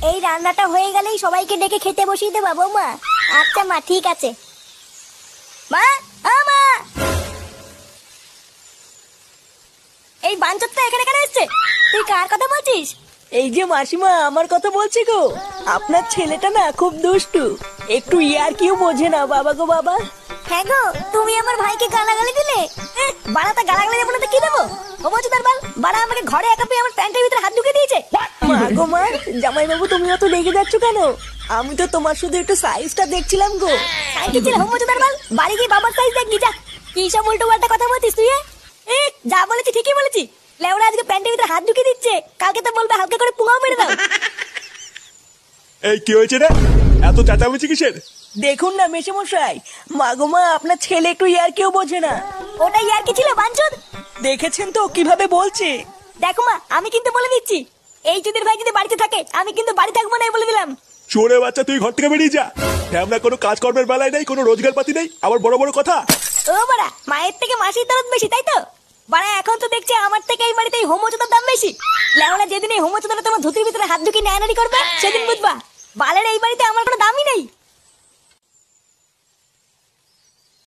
এই রান্নাটা হয়ে গেলেই সবাইকে ডেকে খেতে বসিয়ে দেবা বৌমা। আচ্ছা মা, ঠিক আছে। মা, মা, এই বাঞ্চতটা এখানে কেন এসছে? তুই কার কথা বলছিস? এই যে মাসিমা, আমার কথা বলছি গো। আপনার ছেলেটা না খুব দুষ্টু, একটু ইয়ার কিউ বোঝে না বাবা গো বাবা। হ্যাঁ গো, তুমি আমার ভাইকে গালাগালি দিলে। বাড়াটা গালাগালি দেবো না তো কি দেবো? ও বলছো তার বাল বাড়া আমাকে ঘরে একা পেয়ে আমার প্যান্টের ভিতরে হাত ঢুকে দিয়েছে। মা গো মা, জামাই বাবু তুমি অত রেগে যাচ্ছ কেন? আমি তো তোমার শুধু একটু সাইজটা দেখছিলাম গো। সাইজ ছিল হোম তার বাল, বাড়ি গিয়ে বাবার সাইজ দেখবি যা। কি সব উল্টো পাল্টা কথা বলছিস তুই? যা বলেছি ঠিকই বলেছি। লেওরা আজকে প্যান্টের ভিতরে হাত ঢুকে দিচ্ছে, কালকে তো বলবে হালকা করে পুঙাও মেরে দাও। এই কি হয়েছে রে? এত চেঁচামেচি কিসের? দেখুন না মেশামশাই, মা গো মা, আপনার ছেলে একটু ইয়ার কেউ বোঝে না। ওটা ইয়ার কি ছিল বাঞ্চদ? দেখেছেন তো কিভাবে বলছে। দেখো মা, আমি কিন্তু বলে দিচ্ছি, এই চুদির ভাই যদি বাড়িতে থাকে আমি কিন্তু বাড়ি থাকবো না, বলে দিলাম। চোরে বাচ্চা, তুই ঘর থেকে বেরিয়ে যা। আমরা কোনো কাজকর্মের বেলায় নেই, কোনো রোজগার পাতি নেই, আবার বড় বড় কথা। ও বাড়া, মায়ের থেকে মাসির দরদ বেশি, তাই তো? বাড়া এখন তো দেখছি আমার থেকে এই বাড়িতে হোমোচোদার দাম বেশি। লেওনা যেদিন এই হোমোচোদারা তোমার ধুতির ভিতরে হাত ঢুকিয়ে নেয়ানারি করবে সেদিন বুঝবা বালের এই বাড়িতে আমার কোনো দামই নেই।